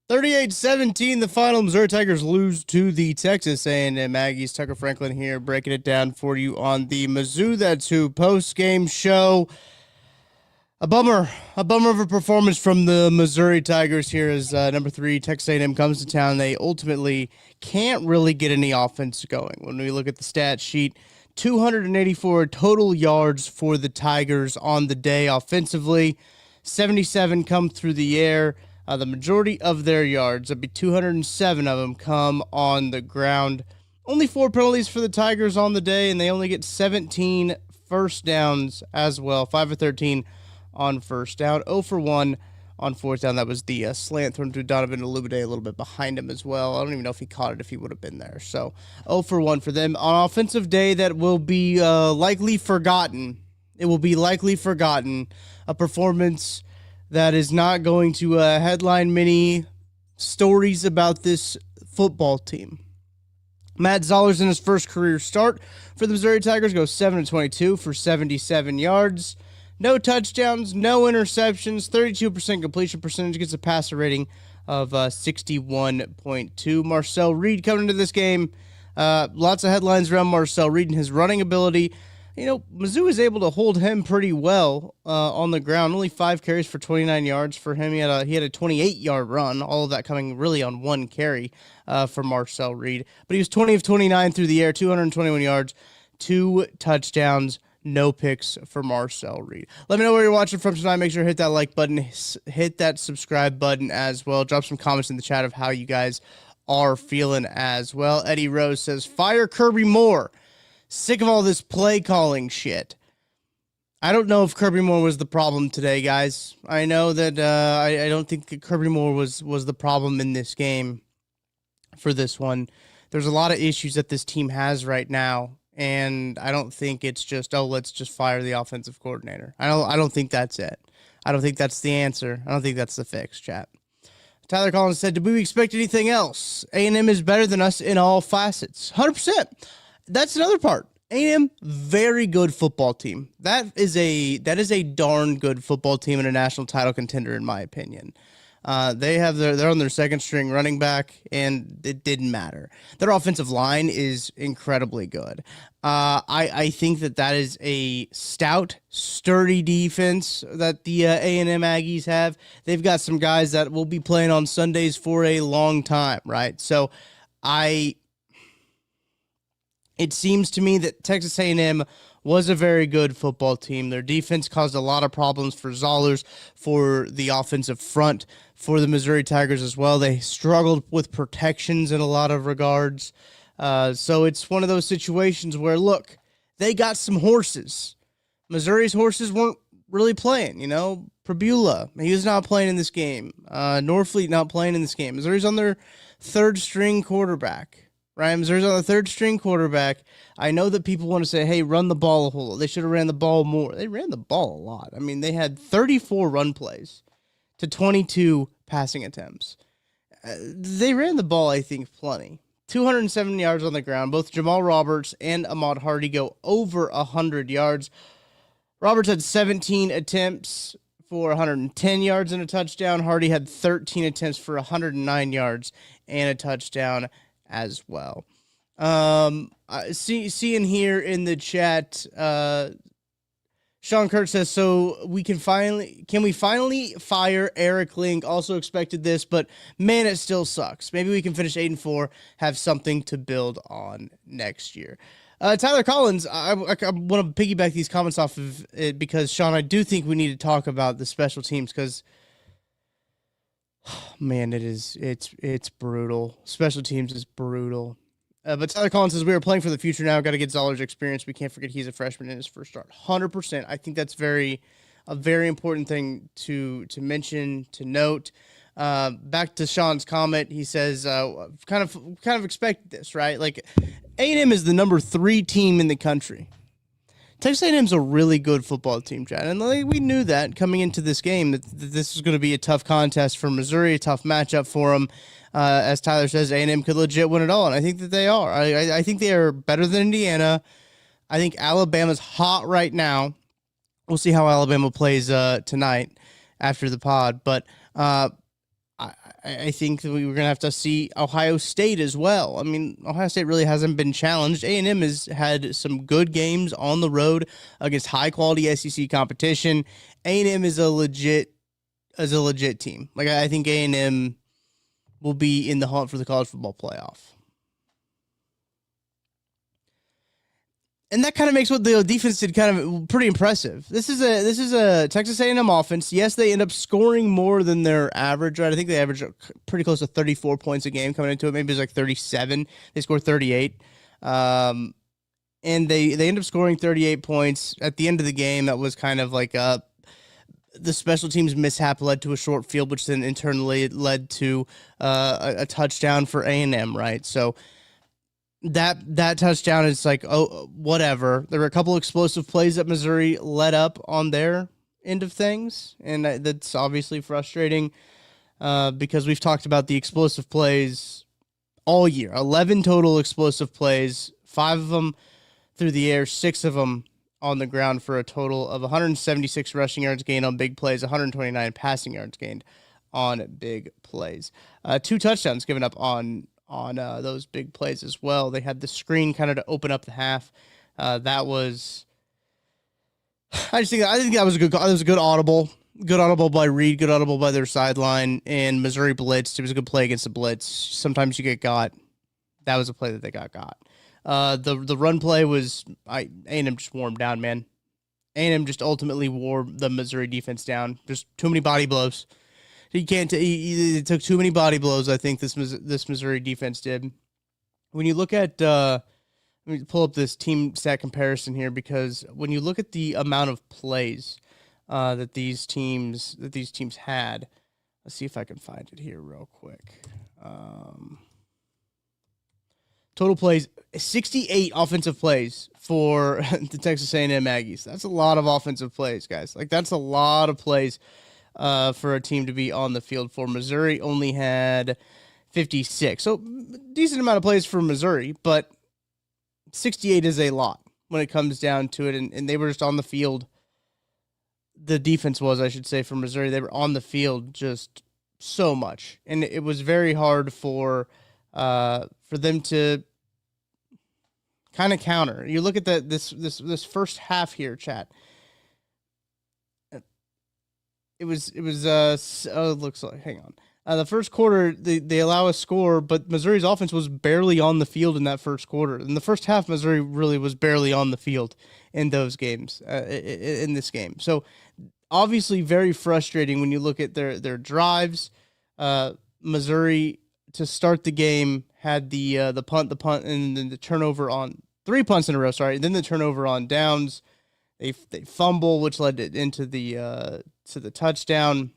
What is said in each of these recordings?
38-17, the final. Missouri Tigers lose to the Texas A&M Aggies. Tucker Franklin here, breaking it down for you on the Mizzou That's Who post-game show. A bummer of a performance from the Missouri Tigers here as number 3 Texas A&M comes to town. They ultimately can't really get any offense going. When we look at the stat sheet, 284 total yards for the Tigers on the day offensively. 77 come through the air. The majority of their yards, that'd be 207 of them, come on the ground. Only 4 penalties for the Tigers on the day, and they only get 17 first downs as well. 5 of 13 on first down. 0 for 1 on fourth down. That was the slant thrown to Donovan Illuminate a little bit behind him as well. I don't even know if he caught it if he would have been there. So 0 for 1 for them. On offensive day, that will be likely forgotten. It will be likely forgotten. A performance that is not going to headline many stories about this football team. Matt Zollers in his first career start for the Missouri Tigers goes 7-22 for 77 yards. No touchdowns, no interceptions, 32% completion percentage, gets a passer rating of 61.2. Marcel Reed coming into this game. Lots of headlines around Marcel Reed and his running ability. You know, Mizzou is able to hold him pretty well on the ground. Only 5 carries for 29 yards for him. He had a 28-yard run, all of that coming really on 1 carry for Marcel Reed. But he was 20 of 29 through the air, 221 yards, 2 touchdowns, no picks for Marcel Reed. Let me know where you're watching from tonight. Make sure to hit that like button, hit that subscribe button as well. Drop some comments in the chat of how you guys are feeling as well. Eddie Rose says, fire Kirby Moore. Sick of all this play calling shit. I don't know if Kirby Moore was the problem today, guys. I know that I don't think that Kirby Moore was the problem in this game for this one. There's a lot of issues that this team has right now, and I don't think it's just, let's just fire the offensive coordinator. I don't think that's it. I don't think that's the answer. I don't think that's the fix, chat. Tyler Collins said, did we expect anything else? A&M is better than us in all facets. 100%. That's another part. A&M, very good football team. That is a darn good football team and a national title contender, in my opinion. They're on their second string running back, and it didn't matter. Their offensive line is incredibly good. I think that is a stout, sturdy defense that the A&M Aggies have. They've got some guys that will be playing on Sundays for a long time, right? So it seems to me that Texas A&M was a very good football team. Their defense caused a lot of problems for Zollers, for the offensive front, for the Missouri Tigers as well. They struggled with protections in a lot of regards. So it's one of those situations where, look, they got some horses. Missouri's horses weren't really playing, you know. Prabula, he was not playing in this game. Norfleet not playing in this game. Missouri's on their third-string quarterback. Right, Missouri's on the third-string quarterback. I know that people want to say, hey, run the ball a whole lot. They should have ran the ball more. They ran the ball a lot. I mean, they had 34 run plays to 22 passing attempts. They ran the ball, I think, plenty. 207 yards on the ground. Both Jamal Roberts and Ahmad Hardy go over 100 yards. Roberts had 17 attempts for 110 yards and a touchdown. Hardy had 13 attempts for 109 yards and a touchdown as well. Seeing here in the chat, Sean Kurt says, so can we finally fire Eric Link? Also expected this, but man, it still sucks. Maybe we can finish 8-4, have something to build on next year. Tyler Collins, I want to piggyback these comments off of it because, Sean, I do think we need to talk about the special teams because, man, it's brutal. Special teams is brutal. But Tyler Collins says, we are playing for the future now. Got to get Zollers experience. We can't forget he's a freshman in his first start. 100%. I think that's a very important thing to mention, to note. Back to Sean's comment, he says, kind of expected this, right? Like, A&M is the number 3 team in the country. Texas A&M's a really good football team, Chad, and we knew that coming into this game that this was going to be a tough contest for Missouri, a tough matchup for them. As Tyler says, A&M could legit win it all, and I think that they are. I think they are better than Indiana. I think Alabama's hot right now. We'll see how Alabama plays tonight after the pod, but I think that we were going to have to see Ohio State as well. I mean, Ohio State really hasn't been challenged. A&M has had some good games on the road against high-quality SEC competition. A&M is a legit team. Like, I think A&M will be in the hunt for the college football playoff. And that kind of makes what the defense did kind of pretty impressive. This is a Texas A&M offense. Yes, they end up scoring more than their average, right? I think they average pretty close to 34 points a game coming into it. Maybe it was like 37. They scored 38. And they end up scoring 38 points. At the end of the game, that was kind of like the special teams mishap led to a short field, which then internally led to a touchdown for A&M, right? So that touchdown is like, oh, whatever. There were a couple explosive plays that Missouri led up on their end of things, and that's obviously frustrating because we've talked about the explosive plays all year. 11 total explosive plays, 5 of them through the air, 6 of them on the ground for a total of 176 rushing yards gained on big plays, 129 passing yards gained on big plays. 2 touchdowns given up on those big plays as well. They had the screen kind of to open up the half. That was, I think that was a good. That was a good audible by Reed, good audible by their sideline, and Missouri blitzed. It was a good play against the blitz. Sometimes you get got. That was a play that they got. The run play was A&M just wore them down, man. A&M just ultimately wore the Missouri defense down. Just too many body blows. He can't. He took too many body blows. I think this Missouri defense did. When you look at, let me pull up this team stat comparison here, because when you look at the amount of plays that these teams had, let's see if I can find it here real quick. Total plays, 68 offensive plays for the Texas A&M Aggies. That's a lot of offensive plays, guys. Like, that's a lot of plays for a team to be on the field for. Missouri only had 56. So decent amount of plays for Missouri, but 68 is a lot when it comes down to it. And they were just on the field. The defense was, I should say, for Missouri. They were on the field just so much. And it was very hard for them to kind of counter. You look at this first half here, chat. It looks like, hang on. The first quarter, they allow a score, but Missouri's offense was barely on the field in that first quarter. In the first half, Missouri really was barely on the field in those games, in this game. So obviously very frustrating when you look at their drives. Missouri, to start the game, had the punt, and then the turnover on 3 punts in a row, sorry. And then the turnover on downs. They fumble, which led into the to the touchdown.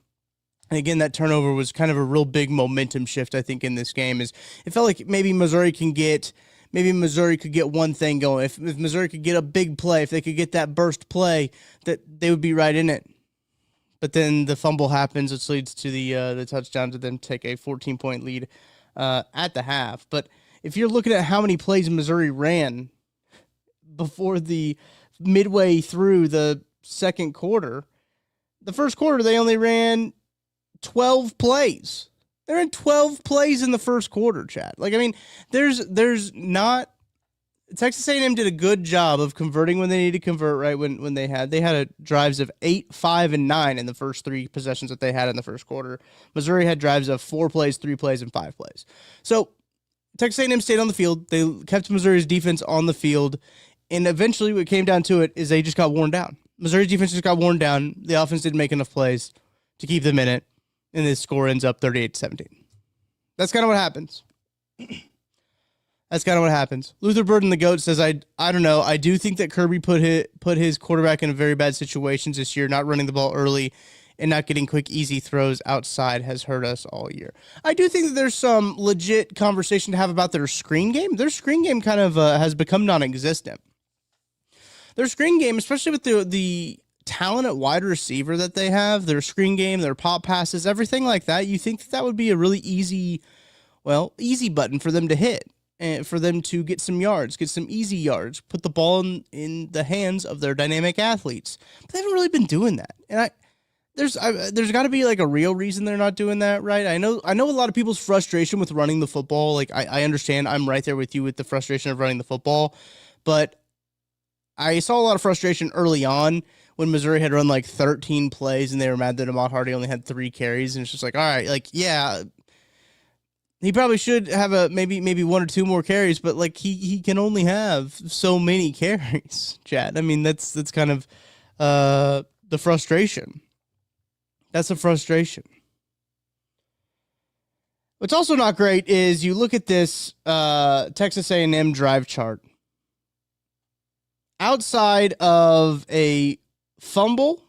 And again, that turnover was kind of a real big momentum shift, I think, in this game. Is it felt like maybe Missouri could get one thing going. If Missouri could get a big play, if they could get that burst play, that they would be right in it. But then the fumble happens, which leads to the touchdown to then take a 14-point lead at the half. But if you're looking at how many plays Missouri ran before the midway through the second quarter, the first quarter they only ran 12 plays. They ran 12 plays in the first quarter, chat. Like, I mean, there's not. Texas A&M did a good job of converting when they needed to convert, right? When they had drives of 8, 5, and 9 in the first 3 possessions that they had in the first quarter. Missouri had drives of 4 plays, 3 plays, and 5 plays. So Texas A&M stayed on the field. They kept Missouri's defense on the field. And eventually what came down to it is they just got worn down. Missouri's defense just got worn down. The offense didn't make enough plays to keep them in it. And this score ends up 38-17. That's kind of what happens. That's kind of what happens. Luther Bird and the GOAT says, I don't know. I do think that Kirby put his quarterback in very bad situations this year. Not running the ball early and not getting quick, easy throws outside has hurt us all year. I do think that there's some legit conversation to have about their screen game. Their screen game kind of has become non-existent. Their screen game, especially with the talent at wide receiver that they have, their screen game, their pop passes, everything like that, you think that would be a really easy button for them to hit, and for them to get some yards, get some easy yards, put the ball in the hands of their dynamic athletes. But they haven't really been doing that. And There's got to be like a real reason they're not doing that, right? I know a lot of people's frustration with running the football. Like I understand, I'm right there with you with the frustration of running the football, but I saw a lot of frustration early on when Missouri had run like 13 plays and they were mad that Ahmad Hardy only had 3 carries, and it's just like, all right, like yeah, he probably should have a maybe 1 or 2 more carries, but like he can only have so many carries, Chad. I mean that's kind of the frustration. That's a frustration. What's also not great is you look at this Texas A&M drive chart. Outside of a fumble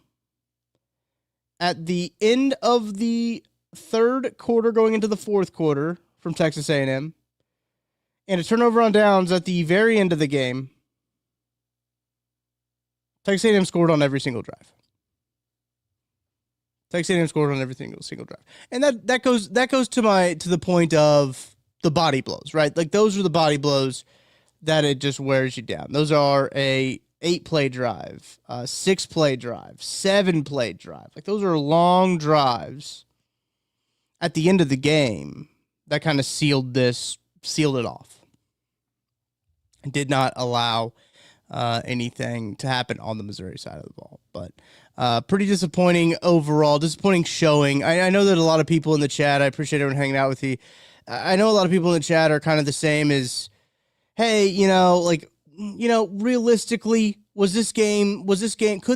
at the end of the third quarter going into the fourth quarter from Texas A&M, and a turnover on downs at the very end of the game, Texas A&M scored on every single drive. Texas A&M scored on every single drive, and that goes to the point of the body blows, right? Like those are the body blows that it just wears you down. Those are a 8-play drive, 6-play drive, 7-play drive. Like those are long drives at the end of the game that kind of sealed it off, and did not allow anything to happen on the Missouri side of the ball. But pretty disappointing overall, disappointing showing. I know that a lot of people in the chat, I appreciate everyone hanging out with you. I know a lot of people in the chat are kind of the same as, hey, realistically, could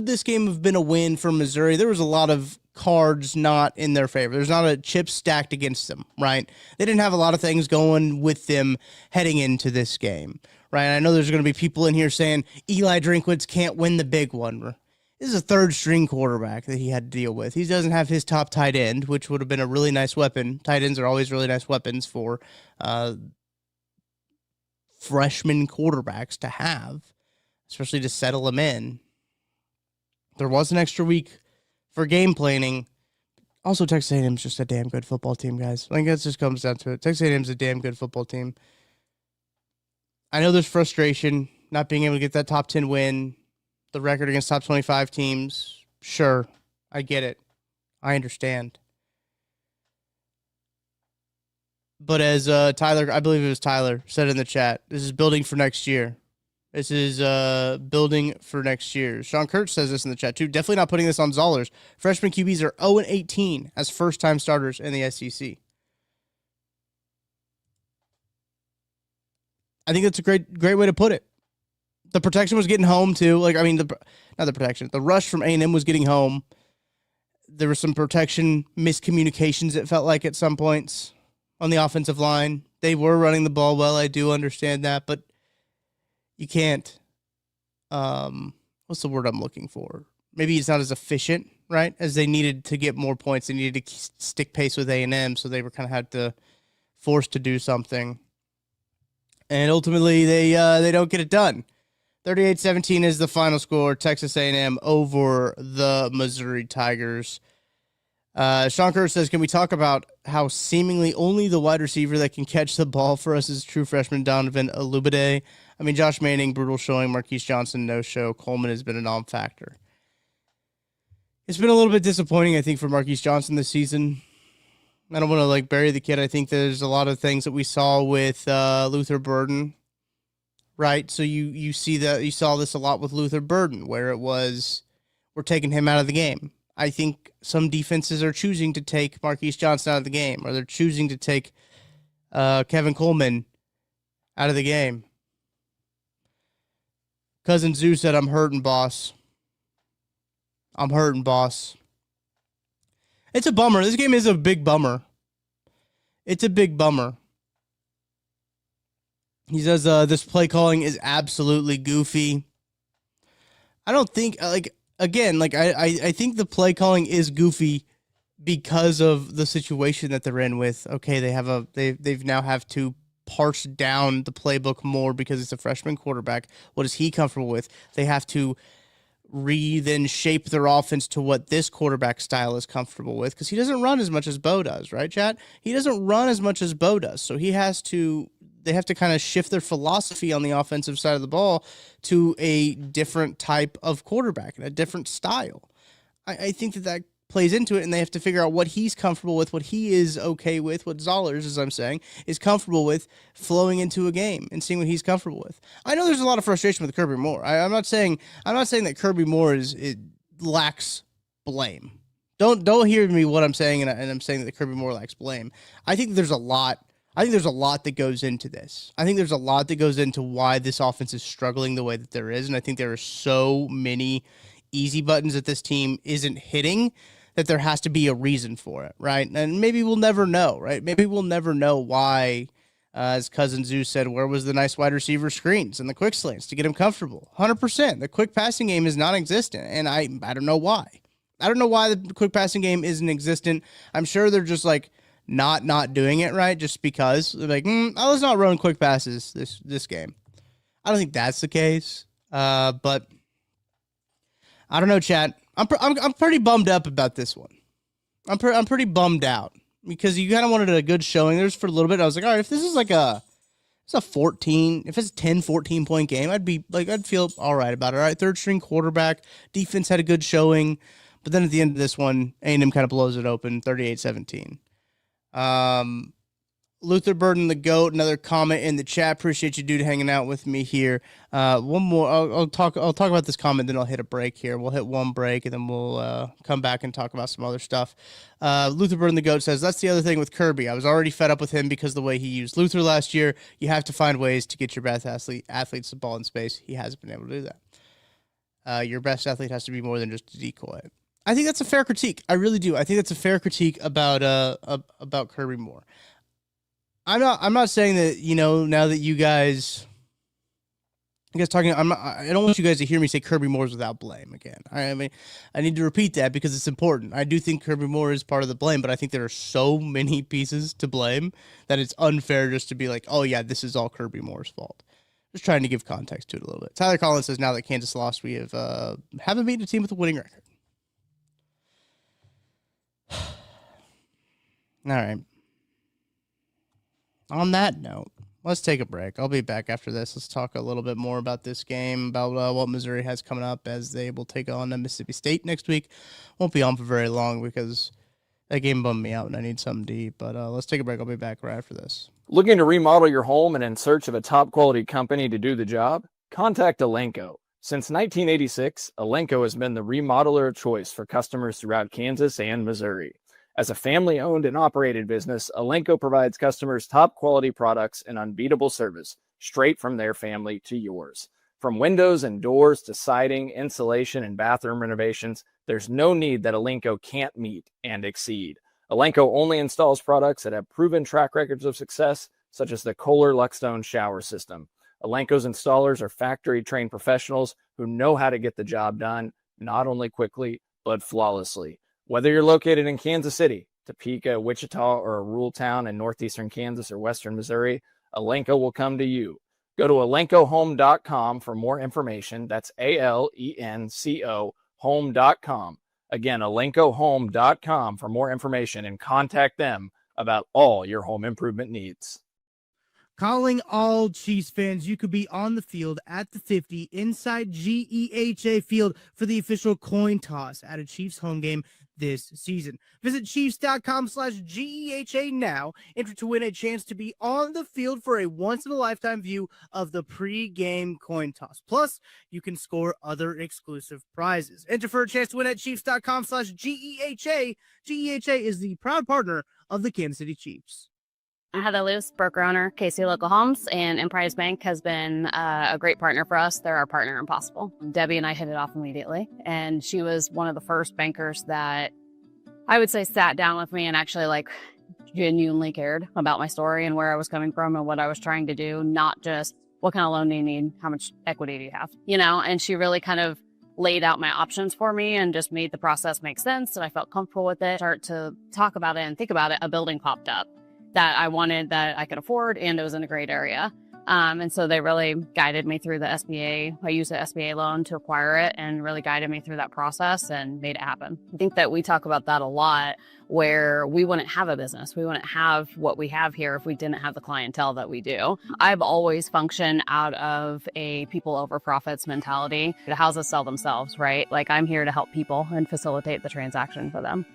this game have been a win for Missouri? There was a lot of cards not in their favor. There's not a chip stacked against them, right? They didn't have a lot of things going with them heading into this game, right? I know there's going to be people in here saying Eli Drinkwitz can't win the big one. This is a third-string quarterback that he had to deal with. He doesn't have his top tight end, which would have been a really nice weapon. Tight ends are always really nice weapons for freshman quarterbacks to have, especially to settle them in. There was an extra week for game planning. Also, Texas A&M is just a damn good football team, guys. I think that just comes down to it. Texas A&M is a damn good football team. I know there's frustration not being able to get that top 10 win, the record against top 25 teams. Sure, I get it. I understand. But as Tyler, I believe it was Tyler, said in the chat, this is building for next year. This is building for next year. Sean Kurtz says this in the chat, too. Definitely not putting this on Zollers. Freshman QBs are 0-18 as first-time starters in the SEC. I think that's a great way to put it. The protection was getting home, too. The rush from A&M was getting home. There was some protection miscommunications, it felt like, at some points on the offensive line. They were running the ball well. I do understand that, but you can't, what's the word I'm looking for? Maybe it's not as efficient, right? As they needed to get more points. They needed to stick pace with A&M, so they were kind of had to forced to do something. And ultimately, they don't get it done. 38-17 is the final score. Texas A&M over the Missouri Tigers. Sean Kerr says, can we talk about how seemingly only the wide receiver that can catch the ball for us is true freshman Donovan Olubade? I mean, Josh Manning, brutal showing. Marquise Johnson, no show. Coleman has been a non-factor. It's been a little bit disappointing, I think, for Marquise Johnson this season. I don't want to bury the kid. I think there's a lot of things that we saw with Luther Burden, right? So you saw this a lot with Luther Burden, where it was, we're taking him out of the game. I think some defenses are choosing to take Marquise Johnson out of the game, or they're choosing to take Kevin Coleman out of the game. Cousin Zoo said, I'm hurting, boss. I'm hurting, boss. It's a bummer. This game is a big bummer. It's a big bummer. He says this play calling is absolutely goofy. I don't think, I think the play calling is goofy because of the situation that they're in with, okay, they've now have to parse down the playbook more because it's a freshman quarterback. What is he comfortable with? They have to then shape their offense to what this quarterback style is comfortable with, because he doesn't run as much as Bo does, right, Chad? He doesn't run as much as Bo does, so they have to kind of shift their philosophy on the offensive side of the ball to a different type of quarterback and a different style. I think that plays into it, and they have to figure out what he's comfortable with, what he is okay with, what Zollers, as I'm saying, is comfortable with flowing into a game and seeing what he's comfortable with. I know there's a lot of frustration with Kirby Moore. I'm not saying that Kirby Moore lacks blame. Don't hear me what I'm saying, and I'm saying that Kirby Moore lacks blame. I think there's a lot that goes into this. I think there's a lot that goes into why this offense is struggling the way that there is, and I think there are so many easy buttons that this team isn't hitting that there has to be a reason for it, right? And maybe we'll never know, right? Maybe we'll never know why, as Cousin Zeus said, where was the nice wide receiver screens and the quick slants to get him comfortable? 100%. The quick passing game is non-existent, and I don't know why. I don't know why the quick passing game isn't existent. I'm sure they're just like not doing it right just because. They're like, let's not run quick passes this game. I don't think that's the case, but I don't know, chat. I'm pretty bummed up about this one. I'm pretty bummed out because you kind of wanted a good showing. There's for a little bit. I was like, all right, if this is like it's a 14, if it's a 10, 14 point game, I'd feel all right about it. All right, third string quarterback, defense had a good showing, but then at the end of this one, A&M kind of blows it open, 38-17. Luther Burden, the GOAT, another comment in the chat. Appreciate you, dude, hanging out with me here. One more. I'll talk about this comment, then I'll hit a break here. We'll hit one break, and then we'll come back and talk about some other stuff. Luther Burden, the GOAT, says, that's the other thing with Kirby. I was already fed up with him because the way he used Luther last year. You have to find ways to get your best athletes the ball in space. He hasn't been able to do that. Your best athlete has to be more than just a decoy. I think that's a fair critique. I really do. I think that's a fair critique about Kirby Moore. I'm not saying that, now that you guys talking, I don't want you guys to hear me say Kirby Moore's without blame again. I mean, I need to repeat that because it's important. I do think Kirby Moore is part of the blame, but I think there are so many pieces to blame that it's unfair just to be like, oh yeah, this is all Kirby Moore's fault. Just trying to give context to it a little bit. Tyler Collins says, now that Kansas lost, we haven't beaten a team with a winning record. All right. On that note, let's take a break. I'll be back after this. Let's talk a little bit more about this game, about what Missouri has coming up as they will take on Mississippi State next week. Won't be on for very long because that game bummed me out and I need something to eat. But let's take a break. I'll be back right after this. Looking to remodel your home and in search of a top-quality company to do the job? Contact Elenco. Since 1986, Elenco has been the remodeler of choice for customers throughout Kansas and Missouri. As a family-owned and operated business, Elenco provides customers top-quality products and unbeatable service straight from their family to yours. From windows and doors to siding, insulation, and bathroom renovations, there's no need that Elenco can't meet and exceed. Elenco only installs products that have proven track records of success, such as the Kohler Luckstone shower system. Elenco's installers are factory-trained professionals who know how to get the job done, not only quickly, but flawlessly. Whether you're located in Kansas City, Topeka, Wichita, or a rural town in northeastern Kansas or western Missouri, Elenco will come to you. Go to elencohome.com for more information. That's ALENCO home.com. Again, elencohome.com for more information and contact them about all your home improvement needs. Calling all Chiefs fans, you could be on the field at the 50 inside GEHA Field for the official coin toss at a Chiefs home game this season. Visit Chiefs.com/GEHA now. Enter to win a chance to be on the field for a once-in-a-lifetime view of the pre-game coin toss. Plus, you can score other exclusive prizes. Enter for a chance to win at Chiefs.com/GEHA. GEHA is the proud partner of the Kansas City Chiefs. Heather Luce, broker owner, KC Local Homes, and Emprise Bank has been a great partner for us. They're our partner in Possible. Debbie and I hit it off immediately, and she was one of the first bankers that I would say sat down with me and actually genuinely cared about my story and where I was coming from and what I was trying to do, not just what kind of loan do you need, how much equity do you have, and she really kind of laid out my options for me and just made the process make sense, and I felt comfortable with it. Start to talk about it and think about it, a building popped up that I wanted, that I could afford, and it was in a great area. And so they really guided me through the SBA. I used the SBA loan to acquire it and really guided me through that process and made it happen. I think that we talk about that a lot, where we wouldn't have a business. We wouldn't have what we have here if we didn't have the clientele that we do. I've always functioned out of a people over profits mentality. The houses sell themselves, right? Like, I'm here to help people and facilitate the transaction for them.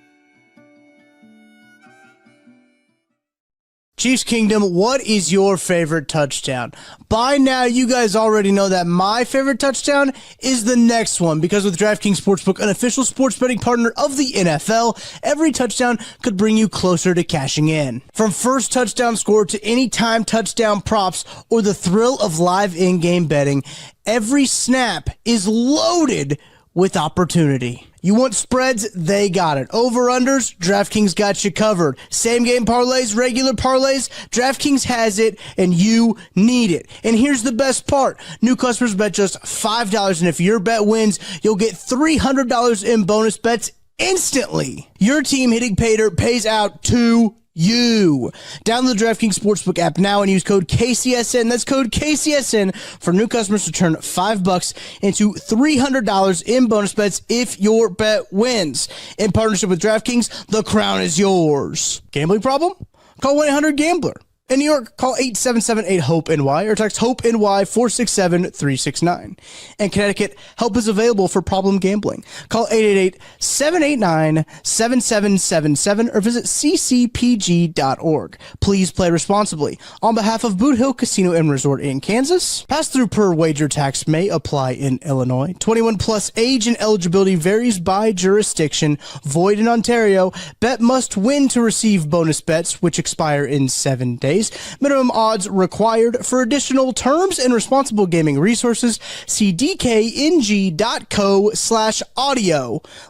Chiefs Kingdom, what is your favorite touchdown? By now, you guys already know that my favorite touchdown is the next one, because with DraftKings Sportsbook, an official sports betting partner of the NFL, every touchdown could bring you closer to cashing in. From first touchdown score to anytime touchdown props or the thrill of live in-game betting, every snap is loaded with opportunity. You want spreads? They got it. Over-unders? DraftKings got you covered. Same-game parlays, regular parlays? DraftKings has it, and you need it. And here's the best part. New customers bet just $5, and if your bet wins, you'll get $300 in bonus bets instantly. Your team hitting pay dirt pays out to you. Download the DraftKings Sportsbook app now and use code KCSN. That's code KCSN for new customers to turn $5 into $300 in bonus bets if your bet wins. In partnership with DraftKings, the crown is yours. Gambling problem? Call 1-800-GAMBLER. In New York, call 877-8-HOPE-NY or text HOPE-NY 467-369. In Connecticut, help is available for problem gambling. Call 888-789-7777 or visit ccpg.org. Please play responsibly. On behalf of Boot Hill Casino and Resort in Kansas, pass-through per wager tax may apply in Illinois. 21 plus age and eligibility varies by jurisdiction. Void in Ontario. Bet must win to receive bonus bets, which expire in 7 days. Minimum odds required. For additional terms and responsible gaming resources, see dkng.co/audio.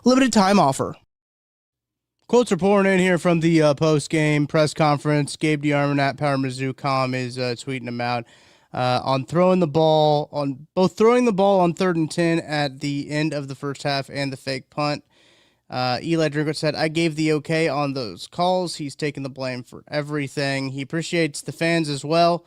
Limited time offer. Quotes are pouring in here from the post-game press conference. Gabe DeArmond at Power Mizzou.com is tweeting them out on throwing the ball on 3rd and 10 at the end of the first half and the fake punt. Eli Drinkwitz said, I gave the okay on those calls. He's taking the blame for everything. He appreciates the fans as well.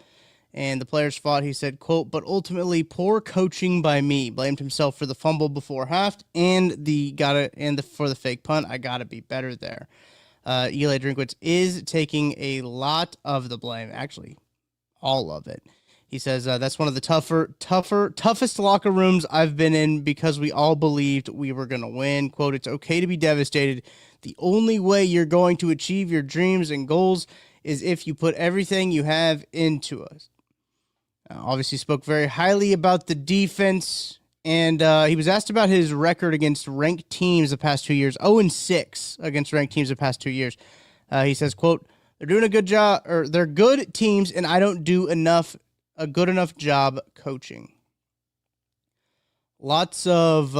And the players fought. He said, quote, but ultimately poor coaching by me. Blamed himself for the fumble before half and for the fake punt. I got to be better there. Eli Drinkwitz is taking a lot of the blame, actually all of it. He says, that's one of the toughest locker rooms I've been in because we all believed we were going to win. Quote, it's okay to be devastated. The only way you're going to achieve your dreams and goals is if you put everything you have into us. Obviously spoke very highly about the defense, and he was asked about his record against ranked teams the past 2 years, 0-6 against ranked teams the past 2 years. He says, quote, they're doing a good job, or they're good teams, and I don't do a good enough job coaching. Lots of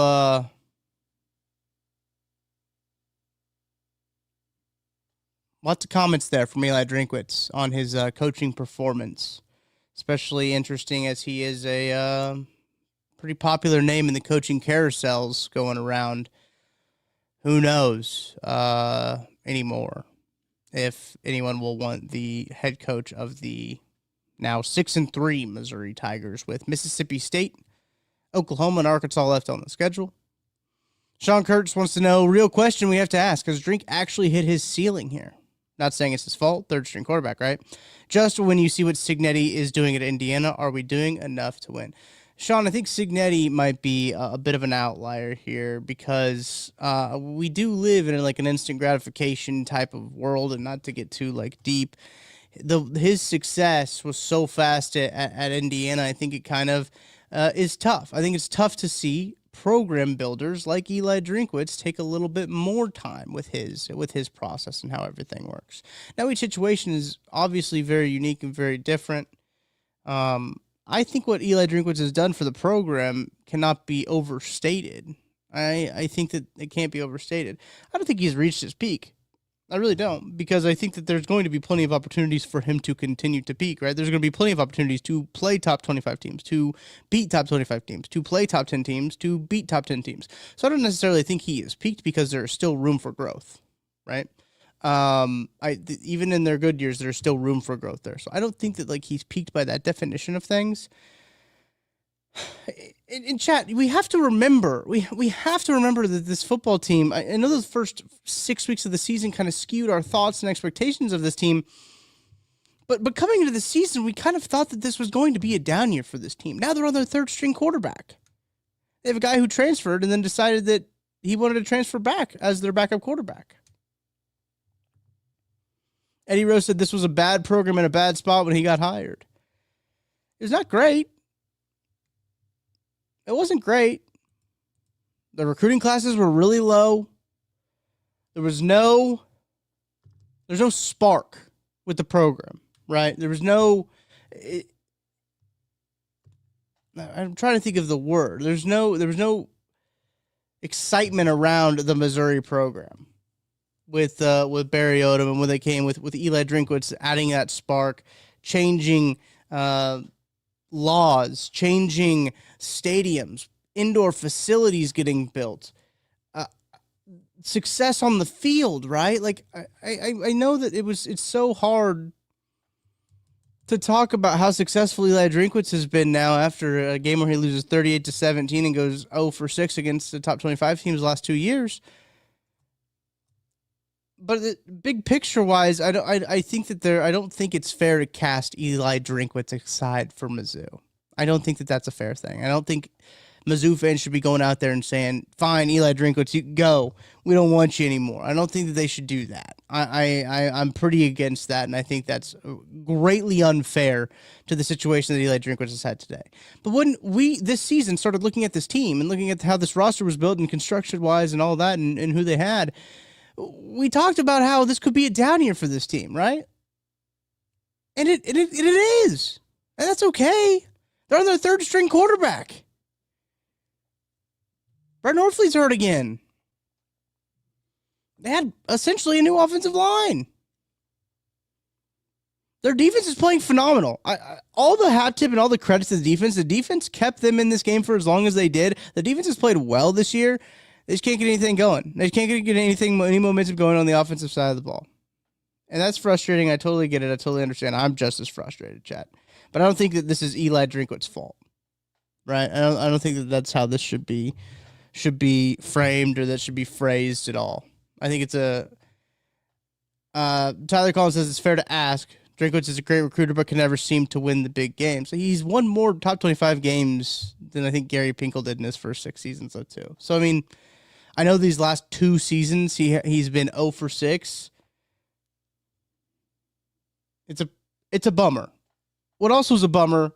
comments there from Eli Drinkwitz on his coaching performance. Especially interesting as he is a pretty popular name in the coaching carousels going around. Who knows anymore if anyone will want the head coach of the now 6-3 Missouri Tigers with Mississippi State, Oklahoma, and Arkansas left on the schedule. Sean Kurtz wants to know, real question we have to ask, has Drink actually hit his ceiling here? Not saying it's his fault, third-string quarterback, right? Just when you see what Cignetti is doing at Indiana, are we doing enough to win? Sean, I think Cignetti might be a bit of an outlier here because we do live in like an instant gratification type of world, and not to get too like deep. His success was so fast at Indiana. I think it kind of is tough. I think it's tough to see program builders like Eli Drinkwitz take a little bit more time with his process and how everything works. Now, each situation is obviously very unique and very different. I think what Eli Drinkwitz has done for the program cannot be overstated. I think that it can't be overstated. I don't think he's reached his peak. I really don't, because I think that there's going to be plenty of opportunities for him to continue to peak, right? There's going to be plenty of opportunities to play top 25 teams, to beat top 25 teams, to play top 10 teams, to beat top 10 teams. So I don't necessarily think he is peaked because there is still room for growth, right? Even in their good years, there's still room for growth there. So I don't think that like he's peaked by that definition of things. In chat, we have to remember that this football team, I know the first 6 weeks of the season kind of skewed our thoughts and expectations of this team. But coming into the season, we kind of thought that this was going to be a down year for this team. Now they're on their third string quarterback. They have a guy who transferred and then decided that he wanted to transfer back as their backup quarterback. Eddie Rose said this was a bad program in a bad spot when he got hired. It was not great. It wasn't great. The recruiting classes were really low. There's no spark with the program, right? There was no, I'm trying to think of the word. There was no excitement around the Missouri program with Barry Odom, and when they came with Eli Drinkwitz adding that spark, changing laws, changing stadiums, indoor facilities getting built, success on the field, right? Like I know that it's so hard to talk about how successful Eli Drinkwitz has been now after a game where he loses 38-17 and goes 0-for-6 against the top 25 teams the last 2 years. But big picture wise, I think I don't think it's fair to cast Eli Drinkwitz aside for Mizzou. I don't think that that's a fair thing. I don't think Mizzou fans should be going out there and saying, "Fine, Eli Drinkwitz, you go. We don't want you anymore." I don't think that they should do that. I'm pretty against that, and I think that's greatly unfair to the situation that Eli Drinkwitz has had today. But when we this season started looking at this team and looking at how this roster was built and construction wise and all that and who they had, we talked about how this could be a down year for this team, right? And it is. And that's okay. They're on their third string quarterback. Brett Norfleet's hurt again. They had essentially a new offensive line. Their defense is playing phenomenal. All the hat tip and all the credits to the defense kept them in this game for as long as they did. The defense has played well this year. They just can't get anything going. They can't get any momentum going on the offensive side of the ball. And that's frustrating. I totally get it. I totally understand. I'm just as frustrated, chat. But I don't think that this is Eli Drinkwitz's fault, right? I don't think that that's how this should be framed or that should be phrased at all. I think it's Tyler Collins says it's fair to ask. Drinkwitz is a great recruiter, but can never seem to win the big games. So he's won more top 25 games than I think Gary Pinkel did in his first 6 seasons, though, too. So, I mean, I know these last 2 seasons he's been 0-for-6. It's a bummer. What else was a bummer?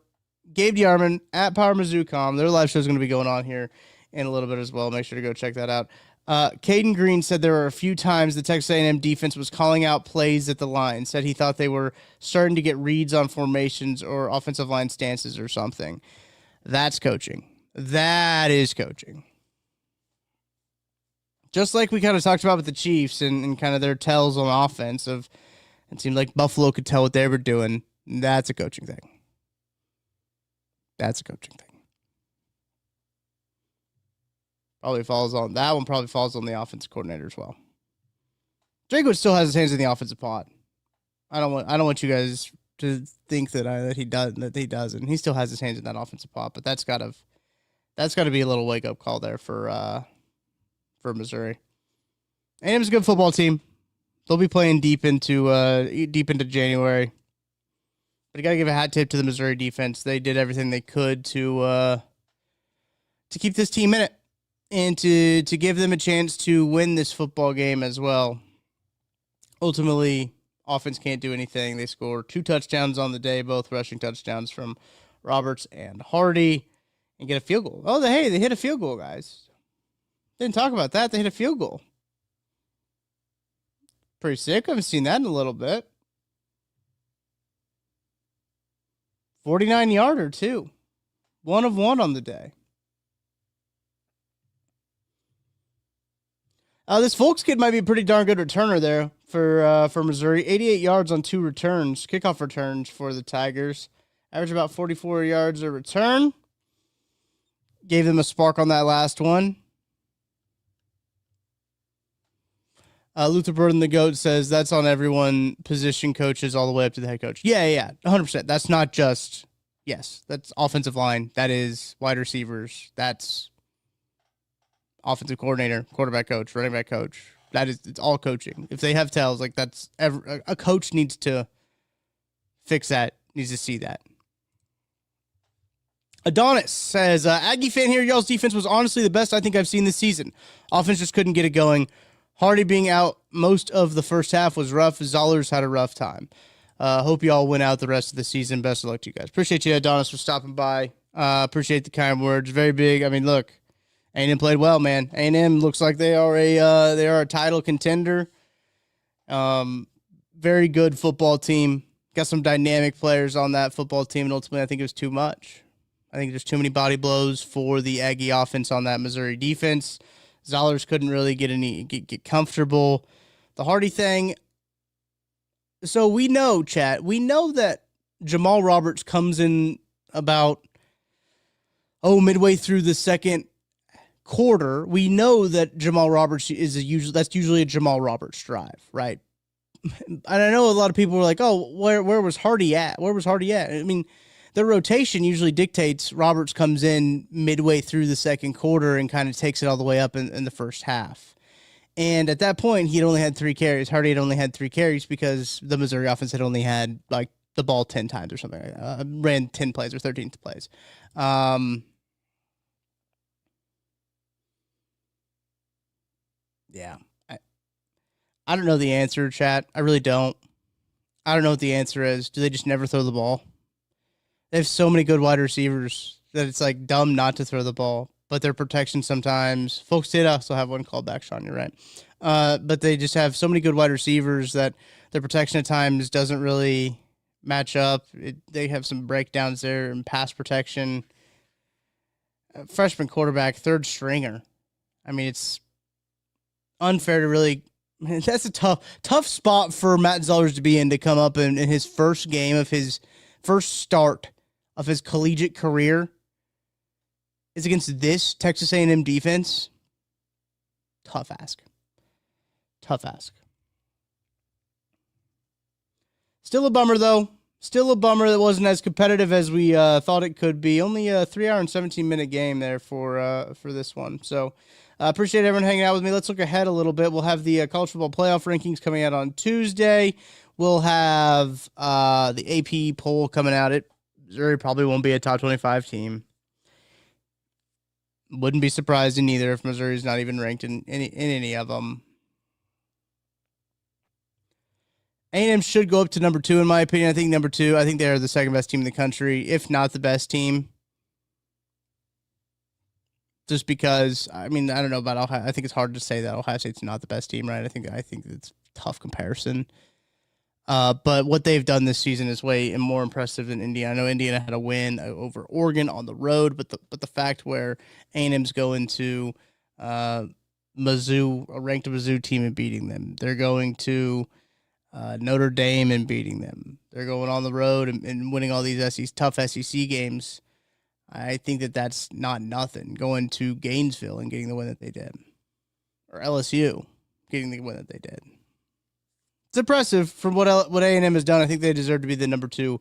Gabe DeArmond at Power Mizzou.com. Their live show is going to be going on here in a little bit as well. Make sure to go check that out. Caden Green said there were a few times the Texas A&M defense was calling out plays at the line. Said he thought they were starting to get reads on formations or offensive line stances or something. That's coaching. That is coaching. Just like we kind of talked about with the Chiefs and kind of their tells on offense of it seemed like Buffalo could tell what they were doing. That's a coaching thing. That's a coaching thing. Probably falls on the offensive coordinator as well. Draco still has his hands in the offensive pot. I don't want you guys to think that he doesn't. He still has his hands in that offensive pot, but that's got to be a little wake up call there for Missouri. A&M's a good football team. They'll be playing deep into January. But you got to give a hat tip to the Missouri defense. They did everything they could to keep this team in it and to give them a chance to win this football game as well. Ultimately, offense can't do anything. They score 2 touchdowns on the day, both rushing touchdowns from Roberts and Hardy, and get a field goal. Oh, they hit a field goal, guys. Didn't talk about that. They hit a field goal. Pretty sick. I haven't seen that in a little bit. 49-yarder, too. 1 of 1 on the day. This Folks kid might be a pretty darn good returner there for Missouri. 88 yards on 2 returns, kickoff returns for the Tigers. Average about 44 yards a return. Gave them a spark on that last one. Luther Burden, the GOAT, says that's on everyone, position coaches all the way up to the head coach. Yeah, 100%. That's not just, yes, that's offensive line. That is wide receivers. That's offensive coordinator, quarterback coach, running back coach. It's all coaching. If they have tells, like a coach needs to fix that, needs to see that. Adonis says, Aggie fan here, y'all's defense was honestly the best I think I've seen this season. Offense just couldn't get it going. Hardy being out most of the first half was rough. Zollers had a rough time. Hope y'all win out the rest of the season. Best of luck to you guys. Appreciate you, Adonis, for stopping by. Appreciate the kind words. Very big. I mean, look, A&M played well, man. A&M looks like they are a title contender. Very good football team. Got some dynamic players on that football team, and ultimately I think it was too much. I think there's too many body blows for the Aggie offense on that Missouri defense. Zollers couldn't really get comfortable. The Hardy thing. So we know, chat, that Jamal Roberts comes in about midway through the second quarter. We know that Jamal Roberts that's usually a Jamal Roberts drive, right? And I know a lot of people were like, "Oh, where was Hardy at? Where was Hardy at?" I mean, the rotation usually dictates Roberts comes in midway through the second quarter and kind of takes it all the way up in the first half. And at that point, he'd only had 3 carries. Hardy had only had 3 carries because the Missouri offense had only had like the ball 10 times or something like that. Ran 10 plays or 13 plays. Yeah. I don't know the answer, chat. I really don't. I don't know what the answer is. Do they just never throw the ball? They have so many good wide receivers that it's like dumb not to throw the ball. But their protection sometimes, folks did also have one called back, Sean, you're right. But they just have so many good wide receivers that their protection at times doesn't really match up. They have some breakdowns there in pass protection. Freshman quarterback, third stringer. I mean, it's unfair to really. That's a tough spot for Matt Zollers to be in, to come up in his first game of his first start of his collegiate career is against this Texas A&M defense. Tough ask. Still a bummer, though. Still a bummer that wasn't as competitive as we thought it could be. Only a 3-hour and 17-minute game there for this one. So appreciate everyone hanging out with me. Let's look ahead a little bit. We'll have the college football playoff rankings coming out on Tuesday. We'll have the AP poll coming out. Missouri probably won't be a top 25 team. Wouldn't be surprised in either if Missouri's not even ranked in any of them. A&M should go up to number 2, in my opinion. I think number 2, I think they're the second best team in the country, if not the best team. Just because, I mean, I don't know about Ohio. I think it's hard to say that Ohio State's not the best team, right? I think it's a tough comparison. But what they've done this season is way more impressive than Indiana. I know Indiana had a win over Oregon on the road, but the fact where A&M's going to Mizzou, a ranked Mizzou team, and beating them. They're going to Notre Dame and beating them. They're going on the road and winning all these tough SEC games. I think that's not nothing. Going to Gainesville and getting the win that they did. Or LSU getting the win that they did. It's impressive from what A&M has done. I think they deserve to be the number 2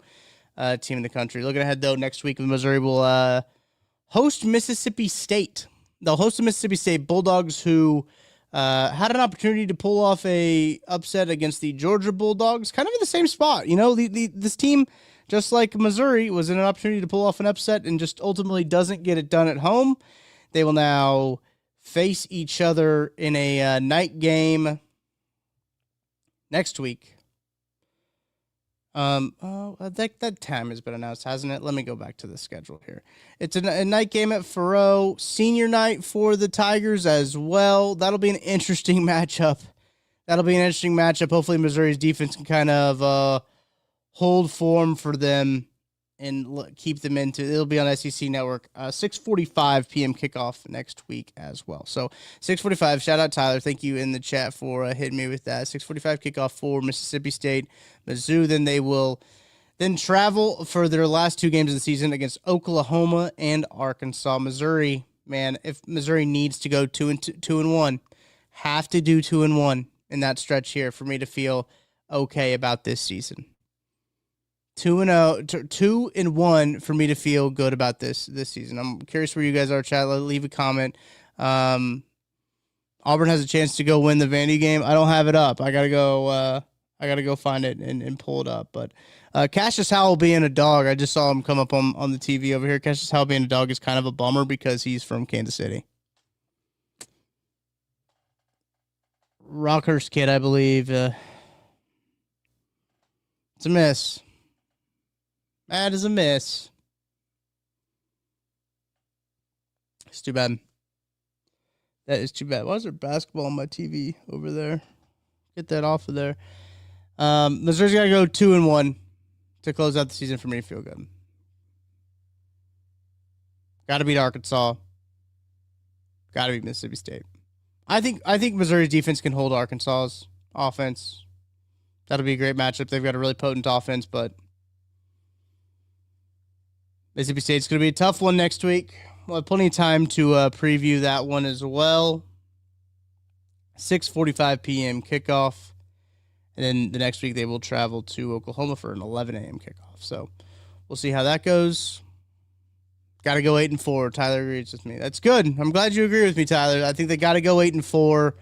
team in the country. Looking ahead, though, next week, Missouri will host Mississippi State. They'll host the Mississippi State Bulldogs, who had an opportunity to pull off a upset against the Georgia Bulldogs, kind of in the same spot. You know, this team, just like Missouri, was in an opportunity to pull off an upset and just ultimately doesn't get it done at home. They will now face each other in a night game next week. That time has been announced, hasn't it? Let me go back to the schedule here. It's a night game at Faroe, senior night for the Tigers as well. That'll be an interesting matchup. Hopefully Missouri's defense can kind of hold form for them and keep them it'll be on SEC Network, 6:45 p.m. kickoff next week as well. So 6:45, shout out Tyler. Thank you in the chat for hitting me with that. 6:45 kickoff for Mississippi State, Mizzou. Then they will travel for their last 2 games of the season against Oklahoma and Arkansas. Missouri, man, if Missouri needs to go 2-1, have to do 2-1. in that stretch here for me to feel okay about this season. 2-1 for me to feel good about this season. I'm curious where you guys are, chat. Leave a comment. Auburn has a chance to go win the Vandy game. I don't have it up. I gotta go find it and pull it up. But Cassius Howell being a dog, I just saw him come up on the TV over here. Cassius Howell being a dog is kind of a bummer because he's from Kansas City. Rockhurst kid, I believe. It's a miss. That is a miss. It's too bad. That is too bad. Why is there basketball on my TV over there? Get that off of there. Missouri's got to go 2-1 to close out the season for me to feel good. Got to beat Arkansas. Got to beat Mississippi State. I think Missouri's defense can hold Arkansas's offense. That'll be a great matchup. They've got a really potent offense, but Mississippi State's going to be a tough one next week. We'll have plenty of time to preview that one as well. 6:45 p.m. kickoff. And then the next week they will travel to Oklahoma for an 11 a.m. kickoff. So we'll see how that goes. Got to go 8-4. Tyler agrees with me. That's good. I'm glad you agree with me, Tyler. I think they got to go 8-4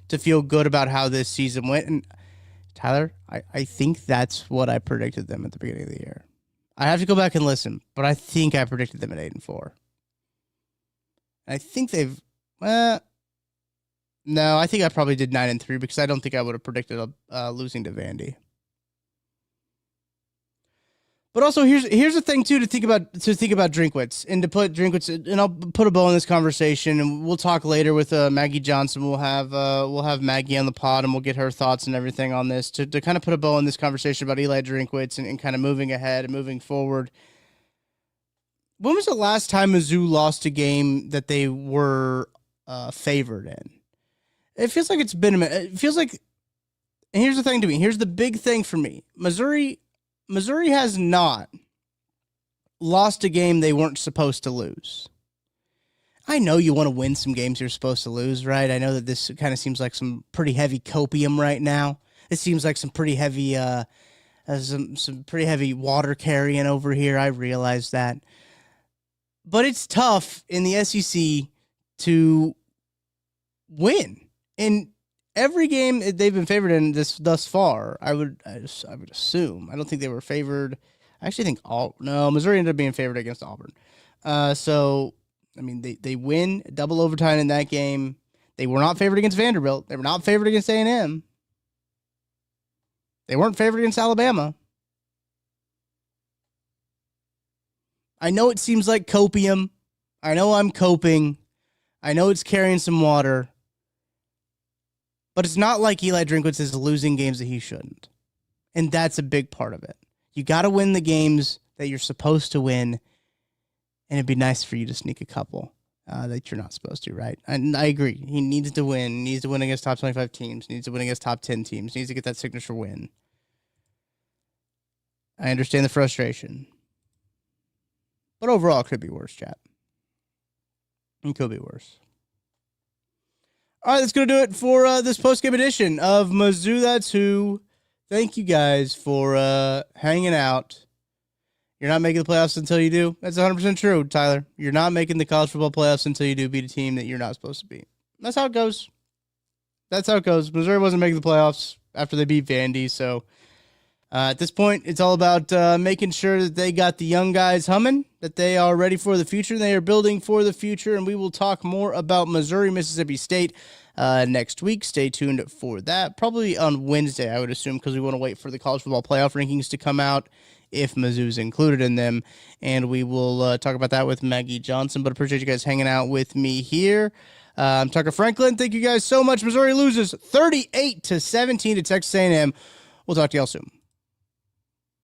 to feel good about how this season went. And Tyler, I think that's what I predicted them at the beginning of the year. I have to go back and listen, but I think I predicted them at 8-4. I think they've. No, I think I probably did 9-3 because I don't think I would have predicted losing to Vandy. But also, here's the thing too to think about Drinkwitz and to put Drinkwitz, and I'll put a bow in this conversation, and we'll talk later with Maggie Johnson. We'll have Maggie on the pod, and we'll get her thoughts and everything on this to kind of put a bow in this conversation about Eli Drinkwitz and kind of moving ahead and moving forward. When was the last time Mizzou lost a game that they were favored in? It feels like it's been a minute. It feels like, and here's the thing to me. Here's the big thing for me. Missouri has not lost a game they weren't supposed to lose. I know you want to win some games you're supposed to lose, right? I know that this kind of seems like some pretty heavy copium right now. It seems like some pretty heavy, some pretty heavy water carrying over here. I realize that. But it's tough in the SEC to win. In every game they've been favored in this thus far, I would assume. I don't think they were favored. I actually think Missouri ended up being favored against Auburn. So I mean they win double overtime in that game. They were not favored against Vanderbilt. They were not favored against A&M. They weren't favored against Alabama. I know it seems like copium. I know I'm coping. I know it's carrying some water. But it's not like Eli Drinkwitz is losing games that he shouldn't. And that's a big part of it. You got to win the games that you're supposed to win. And it'd be nice for you to sneak a couple that you're not supposed to, right? And I agree. He needs to win. He needs to win against top 25 teams. He needs to win against top 10 teams. He needs to get that signature win. I understand the frustration. But overall, it could be worse, chat. It could be worse. All right, that's going to do it for this postgame edition of Mizzou That's Who. Thank you guys for hanging out. You're not making the playoffs until you do. That's 100% true, Tyler. You're not making the college football playoffs until you do beat a team that you're not supposed to beat. That's how it goes. That's how it goes. Missouri wasn't making the playoffs after they beat Vandy, so at this point, it's all about making sure that they got the young guys humming, that they are ready for the future, they are building for the future, and we will talk more about Missouri, Mississippi State next week. Stay tuned for that. Probably on Wednesday, I would assume, because we want to wait for the college football playoff rankings to come out, if Mizzou's included in them, and we will talk about that with Maggie Johnson, but appreciate you guys hanging out with me here. I'm Tucker Franklin. Thank you guys so much. Missouri loses 38-17 to Texas A&M. We'll talk to y'all soon.